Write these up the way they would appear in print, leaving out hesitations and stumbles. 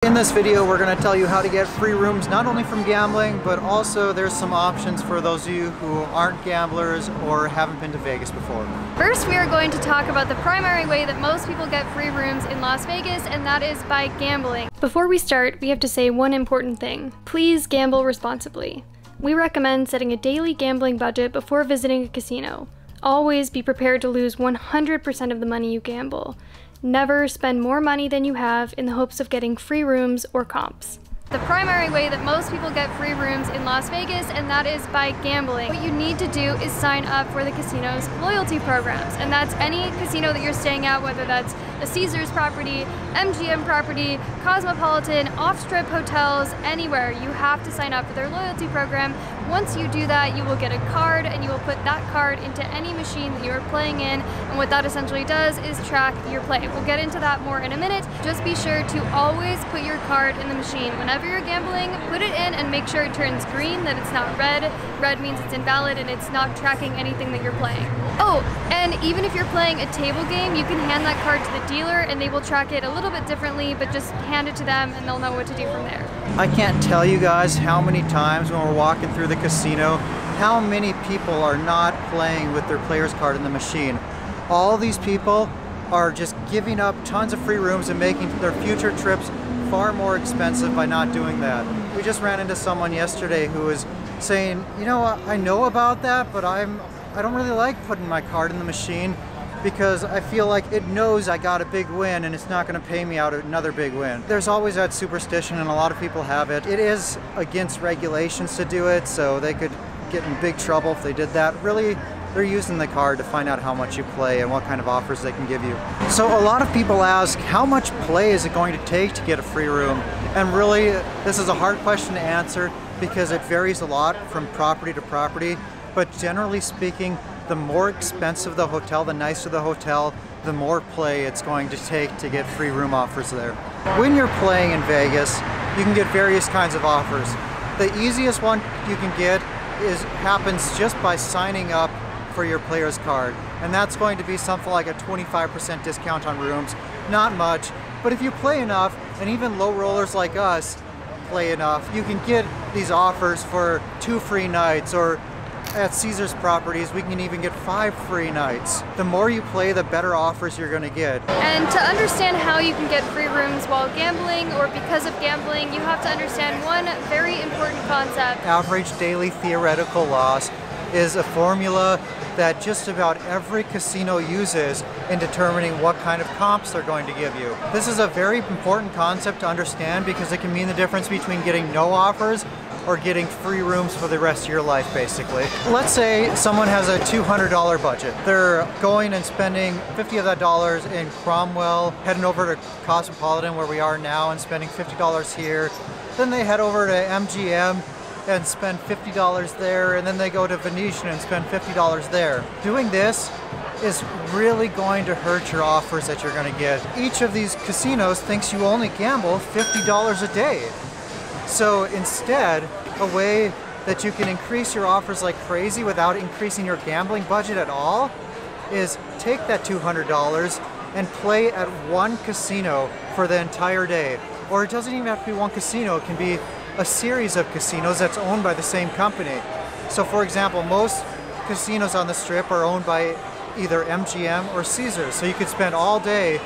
In this video, we're going to tell you how to get free rooms not only from gambling, but also there's some options for those of you who aren't gamblers or haven't been to Vegas before. First, we are going to talk about the primary way that most people get free rooms in Las Vegas, and that is by gambling. Before we start, we have to say one important thing. Please gamble responsibly. We recommend setting a daily gambling budget before visiting a casino. Always be prepared to lose 100% of the money you gamble. Never spend more money than you have in the hopes of getting free rooms or comps. The primary way that most people get free rooms in Las Vegas, and that is by gambling. What you need to do is sign up for the casino's loyalty programs, and that's any casino that you're staying at, whether that's a Caesars property, MGM property, Cosmopolitan, off-strip hotels, anywhere. You have to sign up for their loyalty program. Once you do that, you will get a card, and you will put that card into any machine that you are playing in, and what that essentially does is track your play. We'll get into that more in a minute. Just be sure to always put your card in the machine. Whenever you're gambling, put it in and make sure it turns green, that it's not red. Red means it's invalid and it's not tracking anything that you're playing. Oh, and even if you're playing a table game, you can hand that card to the dealer and they will track it a little bit differently, but just hand it to them and they'll know what to do from there. I can't tell you guys how many times when we're walking through the casino, how many people are not playing with their player's card in the machine. All these people are just giving up tons of free rooms and making their future trips far more expensive by not doing that. We just ran into someone yesterday who was saying, you know, I know about that, but I don't really like putting my card in the machine because I feel like it knows I got a big win and it's not going to pay me out another big win. There's always that superstition, and a lot of people have it. It is against regulations to do it, so they could get in big trouble if they did that. Really, they're using the card to find out how much you play and what kind of offers they can give you. So a lot of people ask, how much play is it going to take to get a free room? And really, this is a hard question to answer because it varies a lot from property to property. But generally speaking, the more expensive the hotel, the nicer the hotel, the more play it's going to take to get free room offers there. When you're playing in Vegas, you can get various kinds of offers. The easiest one you can get happens just by signing up for your player's card, and that's going to be something like a 25% discount on rooms. Not much, but if you play enough, and even low rollers like us play enough, you can get these offers for 2 free nights, or at Caesars properties we can even get 5 free nights. The more you play, the better offers you're going to get. And to understand how you can get free rooms while gambling or because of gambling, you have to understand one very important concept. Average daily theoretical loss is a formula that just about every casino uses in determining what kind of comps they're going to give you. This is a very important concept to understand because it can mean the difference between getting no offers or getting free rooms for the rest of your life, basically. Let's say someone has a $200 budget. They're going and spending $50 of that dollars in Cromwell, heading over to Cosmopolitan where we are now and spending $50 here. Then they head over to MGM and spend $50 there, and then they go to Venetian and spend $50 there. Doing this is really going to hurt your offers that you're going to get. Each of these casinos thinks you only gamble $50 a day. So instead, a way that you can increase your offers like crazy without increasing your gambling budget at all is take that $200 and play at one casino for the entire day. Or it doesn't even have to be one casino, it can be a series of casinos that's owned by the same company. So for example, most casinos on the Strip are owned by either MGM or Caesars. So you could spend all day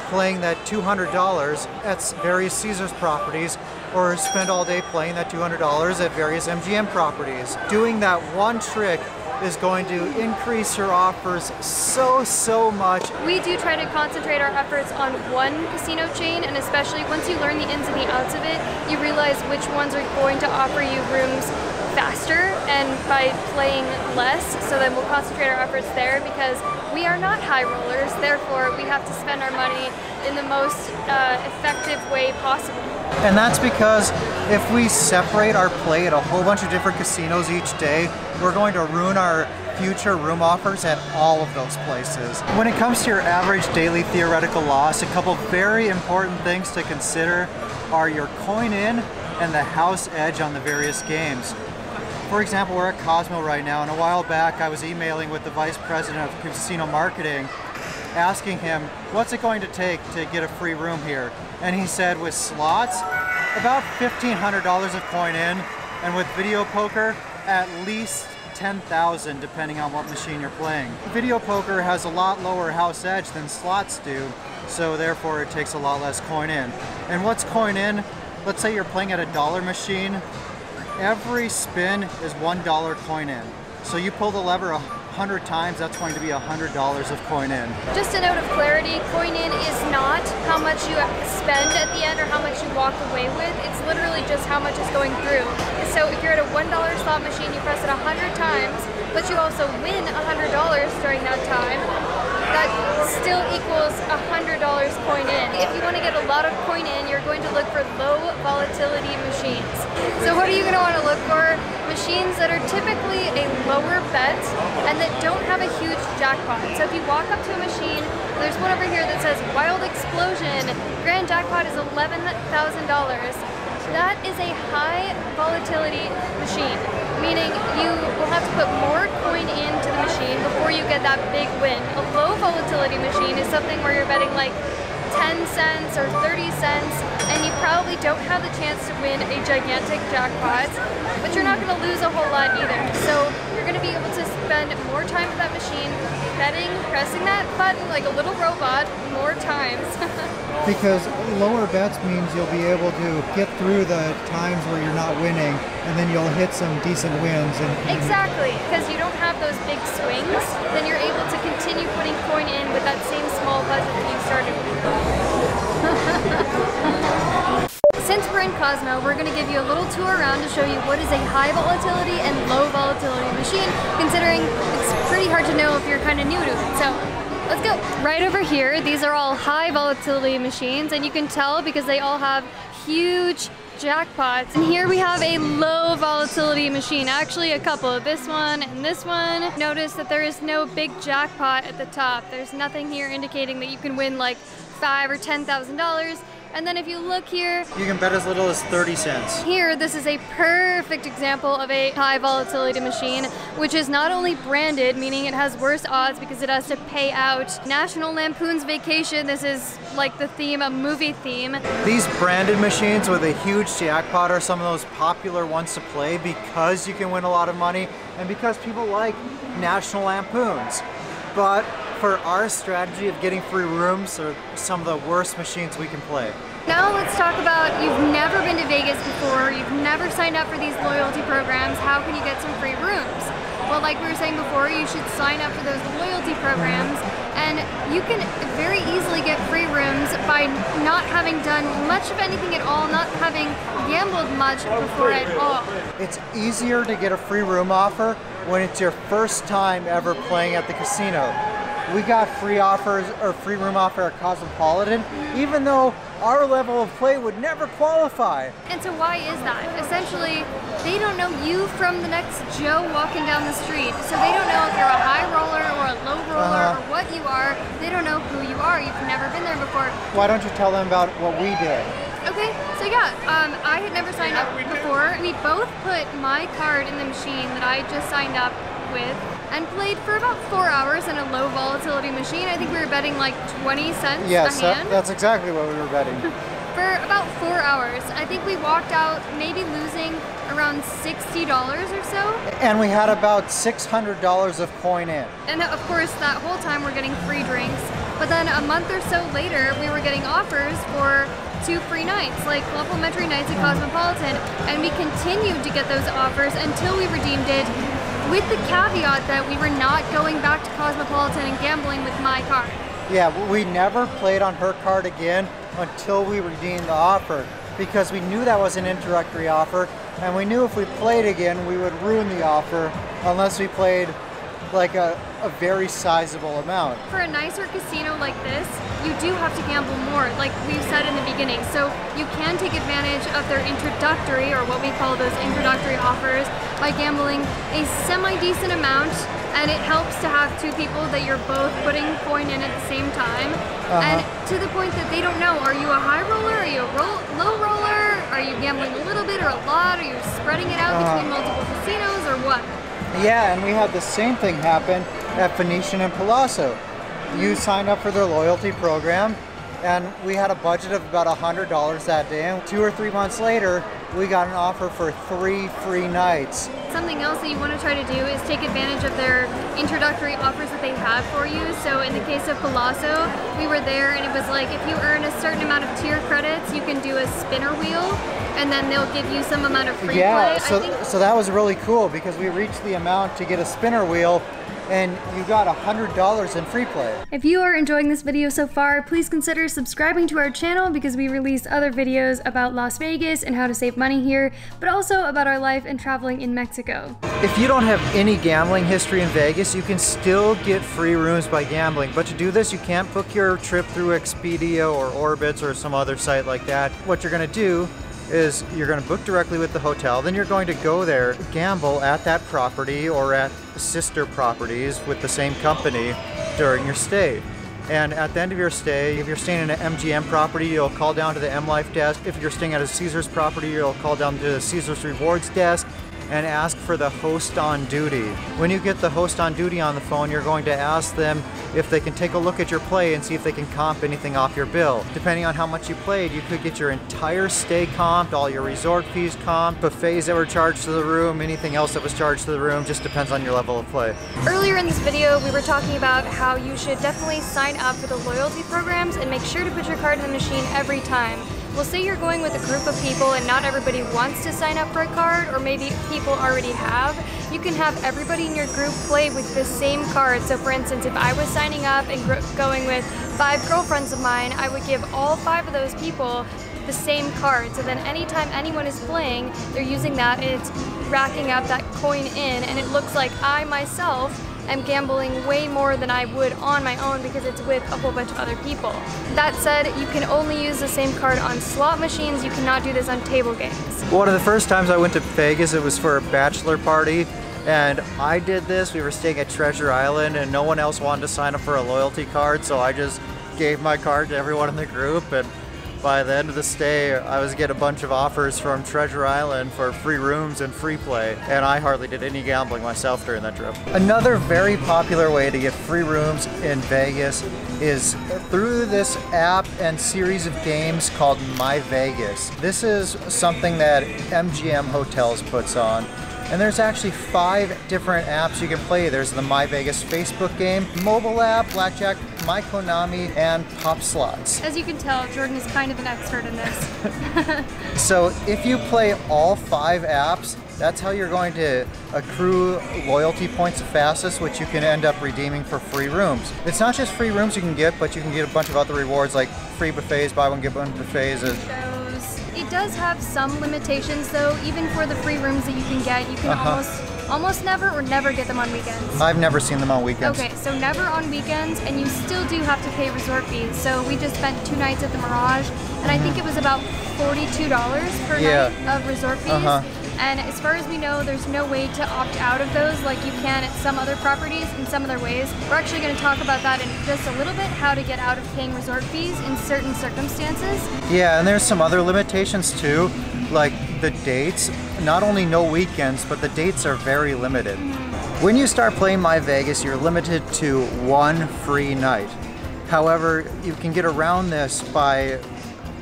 playing that $200 at various Caesars properties, or spend all day playing that $200 at various MGM properties. Doing that one trick is going to increase your offers so much. We do try to concentrate our efforts on one casino chain, and especially once you learn the ins and the outs of it, you realize which ones are going to offer you rooms faster and by playing less. So then we'll concentrate our efforts there because we are not high rollers, therefore we have to spend our money in the most effective way possible. And that's because if we separate our play at a whole bunch of different casinos each day, we're going to ruin our future room offers at all of those places. When it comes to your average daily theoretical loss, a couple very important things to consider are your coin in and the house edge on the various games. For example, we're at Cosmo right now, and a while back I was emailing with the Vice President of Casino Marketing asking him, what's it going to take to get a free room here? and he said with slots, about $1,500 of coin in, and with video poker, at least 10,000 depending on what machine you're playing. Video poker has a lot lower house edge than slots do, so therefore it takes a lot less coin in. And what's coin in? Let's say you're playing at a dollar machine. Every spin is $1 coin in. So you pull the lever 100 times, that's going to be $100 of coin in. Just a note of clarity, coin in is not how much you spend at the end or how much you walk away with. It's literally just how much is going through. So if you're at a $1 slot machine, you press it 100 times, but you also win $100 during that time. That still equals $100 coin in. If you want to get a lot of coin in, you're going to look for low volatility machines. So what are you going to want to look for? Machines that are typically a lower bet and that don't have a huge jackpot. So if you walk up to a machine, there's one over here that says Wild Explosion, grand jackpot is $11,000. That is a high volatility machine, meaning you will have to put more coin into the machine before you get that big win. A low volatility machine is something where you're betting like 10 cents or 30 cents, and you probably don't have the chance to win a gigantic jackpot, but you're not going to lose a whole lot either. So you're going to be able to spend more time with that machine, betting, pressing that button like a little robot more times. Because lower bets means you'll be able to get through the times where you're not winning, and then you'll hit some decent wins. Exactly, because you don't have those big swings, then you're able to continue putting coin in with that same small budget that you started with. Since we're in Cosmo, we're going to give you a little tour around to show you what is a high volatility and low volatility machine, considering it's pretty hard to know if you're kind of new to it. So let's go. Right over here, these are all high volatility machines, and you can tell because they all have huge jackpots. And here we have a low volatility machine, actually a couple, this one and this one. Notice that there is no big jackpot at the top. There's nothing here indicating that you can win like $5,000 or $10,000. And then if you look here, you can bet as little as 30 cents. Here, this is a perfect example of a high volatility machine, which is not only branded, meaning it has worse odds because it has to pay out National Lampoon's Vacation. This is like the theme, a movie theme. These branded machines with a huge jackpot are some of those popular ones to play because you can win a lot of money and because people like National Lampoons. But for our strategy of getting free rooms are some of the worst machines we can play. Now let's talk about, you've never been to Vegas before, you've never signed up for these loyalty programs, how can you get some free rooms? Well, like we were saying before, you should sign up for those loyalty programs, and you can very easily get free rooms by not having done much of anything at all, not having gambled much before at all. It's easier to get a free room offer when it's your first time ever playing at the casino. We got free offers or free room offer at Cosmopolitan, even though our level of play would never qualify. And so why is that? Essentially, they don't know you from the next Joe walking down the street. So they don't know if you're a high roller or a low roller or what you are. They don't know who you are. You've never been there before. Why don't you tell them about what we did? Okay, so yeah, I had never signed up before. We both put my card in the machine that I just signed up with and played for about 4 hours in a low volatility machine. I think we were betting like 20 cents a hand. That's exactly what we were betting. For about 4 hours. I think we walked out maybe losing around $60 or so. And we had about $600 of coin in. And of course, that whole time we're getting free drinks. But then a month or so later, we were getting offers for 2 free nights, like complimentary nights at Cosmopolitan. And we continued to get those offers until we redeemed it, with the caveat that we were not going back to Cosmopolitan and gambling with my card. Yeah, we never played on her card again until we redeemed the offer, because we knew that was an introductory offer, and we knew if we played again, we would ruin the offer unless we played like a very sizable amount. For a nicer casino like this, you do have to gamble more, like we've said in the beginning. So you can take advantage of their introductory, or what we call those introductory offers, by gambling a semi-decent amount, and it helps to have two people that you're both putting coin in at the same time. And to the point that they don't know, are you a high roller, are you a low roller, are you gambling a little bit or a lot, are you spreading it out between multiple casinos, or what? Yeah, and we had the same thing happen at Venetian and Palazzo. You signed up for their loyalty program, and we had a budget of about $100 that day, and 2 or 3 months later we got an offer for 3 free nights. Something else that you want to try to do is take advantage of their introductory offers that they have for you. So in the case of Palazzo, we were there and it was like if you earn a certain amount of tier credits, you can do a spinner wheel, and then they'll give you some amount of free play. So that was really cool because we reached the amount to get a spinner wheel, and you got $100 in free play. If you are enjoying this video so far, please consider subscribing to our channel because we release other videos about Las Vegas and how to save money here, but also about our life and traveling in Mexico. If you don't have any gambling history in Vegas, you can still get free rooms by gambling. But to do this, you can't book your trip through Expedia or Orbitz or some other site like that. What you're gonna do is you're going to book directly with the hotel, then you're going to go there, gamble at that property or at sister properties with the same company during your stay. And at the end of your stay, if you're staying in an MGM property, you'll call down to the M Life desk. If you're staying at a Caesars property, you'll call down to the Caesars Rewards desk and ask for the host on duty. When you get the host on duty on the phone, you're going to ask them if they can take a look at your play and see if they can comp anything off your bill. Depending on how much you played, you could get your entire stay comped, all your resort fees comped, buffets that were charged to the room, anything else that was charged to the room, just depends on your level of play. Earlier in this video, we were talking about how you should definitely sign up for the loyalty programs and make sure to put your card in the machine every time. Well, say you're going with a group of people and not everybody wants to sign up for a card, or maybe people already have. You can have everybody in your group play with the same card. So for instance, if I was signing up and going with 5 girlfriends of mine, I would give all 5 of those people the same card. So then anytime anyone is playing, they're using that and it's racking up that coin in, and it looks like I myself am gambling way more than I would on my own because it's with a whole bunch of other people. That said, you can only use the same card on slot machines. You cannot do this on table games. One of the first times I went to Vegas, it was for a bachelor party, and I did this. We were staying at Treasure Island and no one else wanted to sign up for a loyalty card, so I just gave my card to everyone in the group, and by the end of the stay, I was getting a bunch of offers from Treasure Island for free rooms and free play, and I hardly did any gambling myself during that trip. Another very popular way to get free rooms in Vegas is through this app and series of games called MyVegas. This is something that MGM Hotels puts on. And there's actually 5 different apps you can play. There's the MyVegas Facebook game, mobile app, blackjack, MyKonami, and Pop Slots. As you can tell, Jordan is kind of an expert in this. So if you play all 5 apps, that's how you're going to accrue loyalty points the fastest, which you can end up redeeming for free rooms. It's not just free rooms you can get, but you can get a bunch of other rewards like free buffets, buy one, get one buffets. It does have some limitations though. Even for the free rooms that you can get, you can almost never or never get them on weekends. I've never seen them on weekends. Okay, so never on weekends, and you still do have to pay resort fees. So we just spent 2 nights at the Mirage, and I think it was about $42 per night of resort fees. And as far as we know, there's no way to opt out of those like you can at some other properties in some other ways. We're actually going to talk about that in just a little bit, how to get out of paying resort fees in certain circumstances. Yeah, and there's some other limitations too, like the dates. Not only no weekends, but the dates are very limited. When you start playing MyVegas, you're limited to 1 free night. However, you can get around this by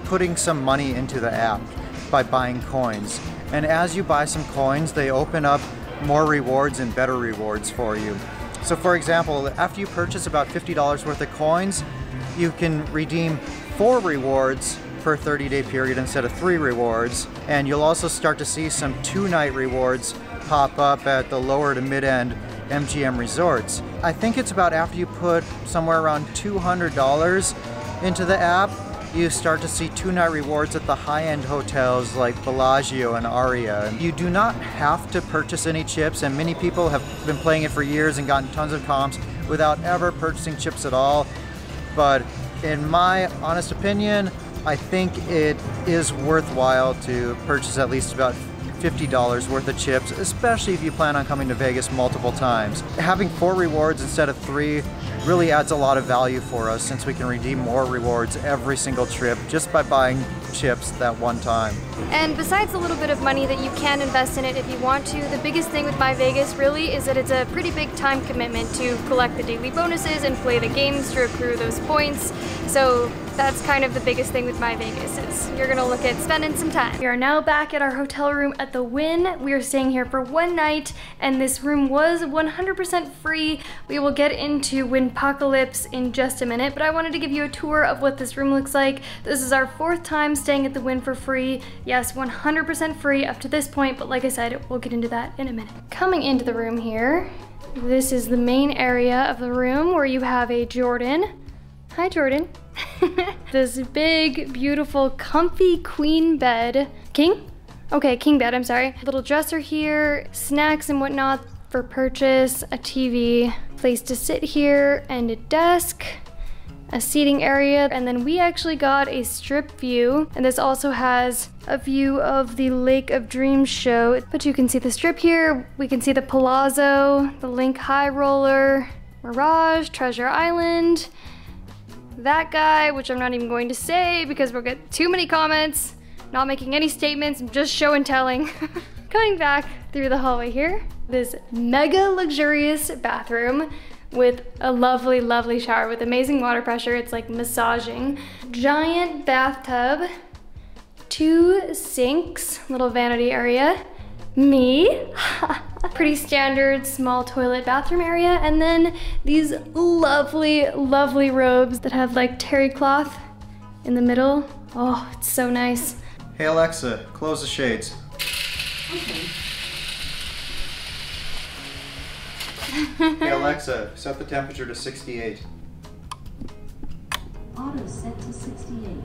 putting some money into the app, by buying coins. And as you buy some coins, they open up more rewards and better rewards for you. So for example, after you purchase about $50 worth of coins, you can redeem 4 rewards per 30-day period instead of 3 rewards. And you'll also start to see some 2-night rewards pop up at the lower to mid-end MGM resorts. I think it's about after you put somewhere around $200 into the app, you start to see 2-night rewards at the high-end hotels like Bellagio and Aria. You do not have to purchase any chips, and many people have been playing it for years and gotten tons of comps without ever purchasing chips at all. But in my honest opinion, I think it is worthwhile to purchase at least about $50 worth of chips, especially if you plan on coming to Vegas multiple times. Having 4 rewards instead of 3 really adds a lot of value for us, since we can redeem more rewards every single trip just by buying chips that one time. And besides a little bit of money that you can invest in it if you want to, the biggest thing with MyVegas really is that it's a pretty big time commitment to collect the daily bonuses and play the games to accrue those points. So That's kind of the biggest thing with MyVegas is you're gonna look at spending some time. We are now back at our hotel room at the Wynn. We are staying here for one night, and this room was 100% free. We will get into Wynpocalypse in just a minute, but I wanted to give you a tour of what this room looks like. This is our 4th time staying at the Wynn for free. Yes, 100% free up to this point, but like I said, we'll get into that in a minute. Coming into the room here, this is the main area of the room where you have a Jordan. Hi, Jordan. This big, beautiful, comfy queen bed. King? Okay, king bed, I'm sorry. Little dresser here, snacks and whatnot for purchase, a TV, place to sit here, and a desk, a seating area, and then we actually got a strip view, and this also has a view of the Lake of Dreams show. But you can see the strip here, we can see the Palazzo, the Link High Roller, Mirage, Treasure Island, that guy, which I'm not even going to say because we'll get too many comments, not making any statements, just show and telling. Coming back through the hallway here, this mega luxurious bathroom with a lovely, lovely shower with amazing water pressure. It's like massaging. Giant bathtub, 2 sinks, little vanity area, me, pretty standard small toilet bathroom area, and then these lovely, lovely robes that have like terry cloth in the middle. Oh, it's so nice. Hey Alexa, close the shades. Okay. Hey Alexa, set the temperature to 68. Auto set to 68.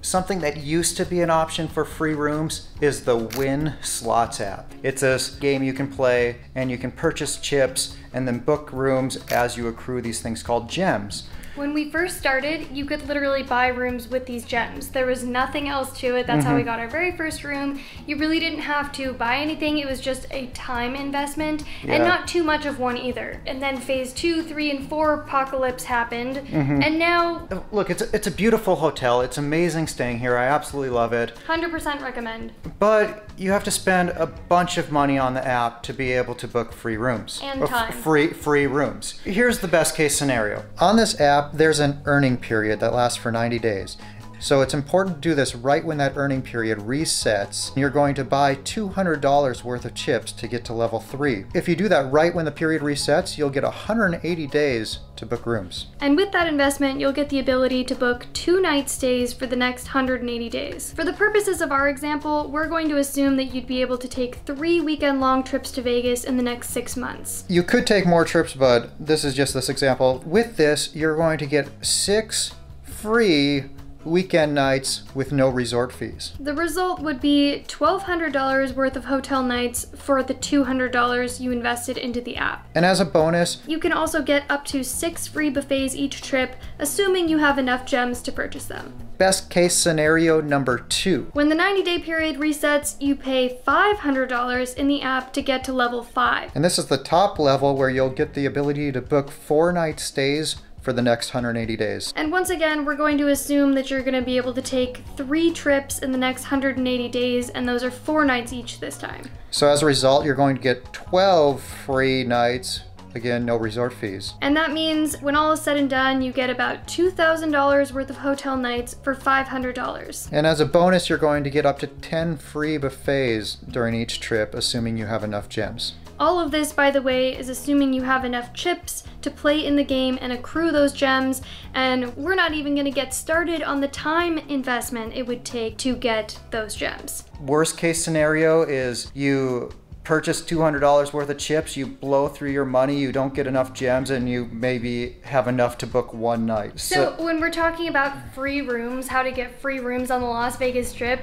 Something that used to be an option for free rooms is the Wynn Slots app. It's a game you can play and you can purchase chips and then book rooms as you accrue these things called gems. When we first started, you could literally buy rooms with these gems. There was nothing else to it. That's how we got our very first room. You really didn't have to buy anything. It was just a time investment and not too much of one either. And then phase 2, 3, and 4 apocalypse happened. And now... Look, it's a beautiful hotel. It's amazing staying here. I absolutely love it. 100% recommend. But you have to spend a bunch of money on the app to be able to book free rooms. And time. Free rooms. Here's the best case scenario. On this app, there's an earning period that lasts for 90 days. So it's important to do this right when that earning period resets. You're going to buy $200 worth of chips to get to level 3. If you do that right when the period resets, you'll get 180 days to book rooms. And with that investment, you'll get the ability to book 2 night stays for the next 180 days. For the purposes of our example, we're going to assume that you'd be able to take 3 weekend-long trips to Vegas in the next 6 months. You could take more trips, but this is just this example. With this, you're going to get 6 free weekend nights with no resort fees. The result would be $1,200 worth of hotel nights for the $200 you invested into the app. And as a bonus, you can also get up to 6 free buffets each trip, assuming you have enough gems to purchase them. Best case scenario number 2. When the 90-day period resets, you pay $500 in the app to get to level 5. And this is the top level where you'll get the ability to book 4-night stays for the next 180 days. And once again, we're going to assume that you're going to be able to take 3 trips in the next 180 days, and those are 4 nights each this time. So as a result, you're going to get 12 free nights. Again, no resort fees. And that means when all is said and done, you get about $2,000 worth of hotel nights for $500. And as a bonus, you're going to get up to 10 free buffets during each trip, assuming you have enough gems. All of this, by the way, is assuming you have enough chips to play in the game and accrue those gems, and we're not even going to get started on the time investment it would take to get those gems. Worst case scenario is you purchase $200 worth of chips, you blow through your money, you don't get enough gems, and you maybe have enough to book 1 night. So when we're talking about free rooms, how to get free rooms on the Las Vegas Strip,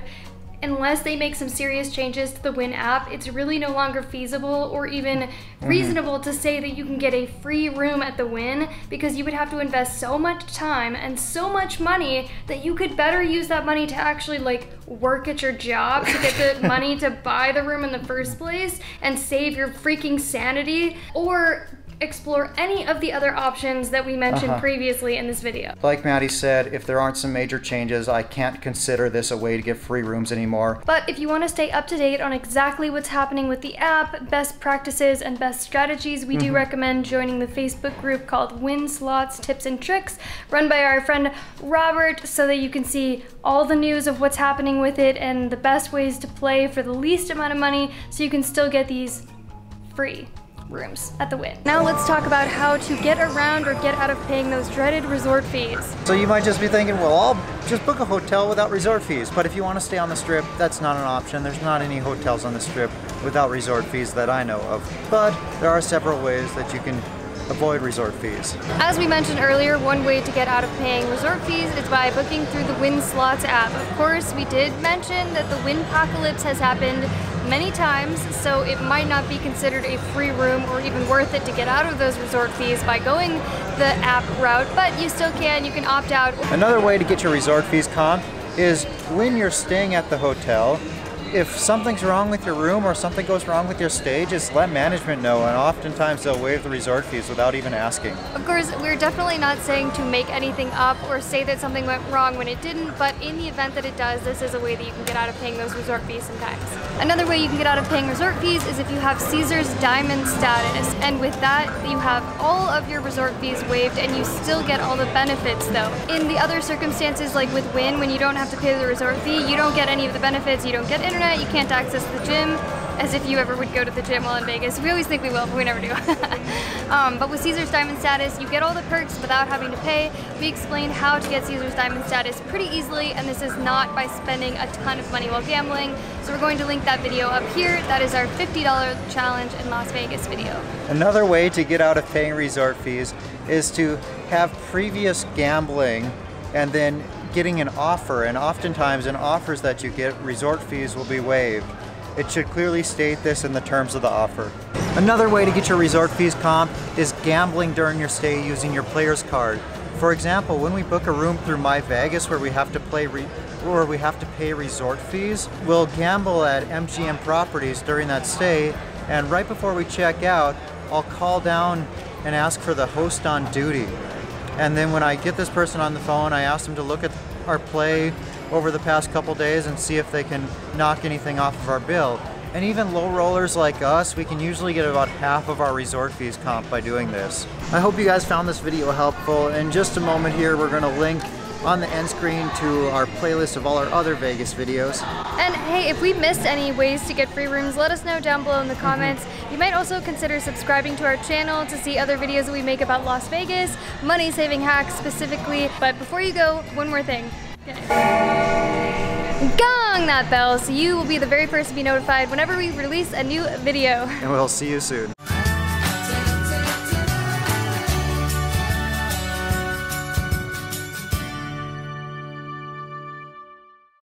unless they make some serious changes to the Wynn app, it's really no longer feasible or even reasonable to say that you can get a free room at the Wynn, because you would have to invest so much time and so much money that you could better use that money to actually like work at your job to get the money to buy the room in the first place and save your freaking sanity, or explore any of the other options that we mentioned previously in this video. Like Maddie said, if there aren't some major changes, I can't consider this a way to get free rooms anymore. But if you want to stay up to date on exactly what's happening with the app, best practices and best strategies, we do recommend joining the Facebook group called Wynn Slots Tips and Tricks, run by our friend Robert, so that you can see all the news of what's happening with it and the best ways to play for the least amount of money so you can still get these free rooms at the Wynn. Now let's talk about how to get around or get out of paying those dreaded resort fees. So you might just be thinking, well, I'll just book a hotel without resort fees. But if you want to stay on the Strip, that's not an option. There's not any hotels on the Strip without resort fees that I know of. But there are several ways that you can avoid resort fees. As we mentioned earlier, one way to get out of paying resort fees is by booking through the Wynn Slots app. Of course, we did mention that the Wynn-pocalypse has happened many times, so it might not be considered a free room or even worth it to get out of those resort fees by going the app route, but you still can. You can opt out. Another way to get your resort fees comp is when you're staying at the hotel, if something's wrong with your room or something goes wrong with your stage, just let management know, and oftentimes they'll waive the resort fees without even asking. Of course, we're definitely not saying to make anything up or say that something went wrong when it didn't, but in the event that it does, this is a way that you can get out of paying those resort fees sometimes. Another way you can get out of paying resort fees is if you have Caesars Diamond status, and with that, you have all of your resort fees waived and you still get all the benefits though. In the other circumstances, like with Wynn, when you don't have to pay the resort fee, you don't get any of the benefits, you don't get internet, you can't access the gym, as if you ever would go to the gym while in Vegas. We always think we will, but we never do. But with Caesars Diamond status, you get all the perks without having to pay. We explained how to get Caesars Diamond status pretty easily, and this is not by spending a ton of money while gambling. So we're going to link that video up here. That is our $50 challenge in Las Vegas video. Another way to get out of paying resort fees is to have previous gambling and then getting an offer, and oftentimes in offers that you get, resort fees will be waived. It should clearly state this in the terms of the offer. Another way to get your resort fees comp is gambling during your stay using your player's card. For example, when we book a room through MyVegas where we have to pay resort fees, we'll gamble at MGM properties during that stay, and right before we check out, I'll call down and ask for the host on duty. And then when I get this person on the phone, I ask them to look at our play over the past couple days and see if they can knock anything off of our bill. And even low rollers like us, we can usually get about half of our resort fees comp by doing this. I hope you guys found this video helpful. In just a moment here, we're gonna link on the end screen to our playlist of all our other Vegas videos. And hey, if we missed any ways to get free rooms, let us know down below in the comments. You might also consider subscribing to our channel to see other videos that we make about Las Vegas, money-saving hacks specifically. But before you go, one more thing. Gong that bell so you will be the very first to be notified whenever we release a new video. And we'll see you soon.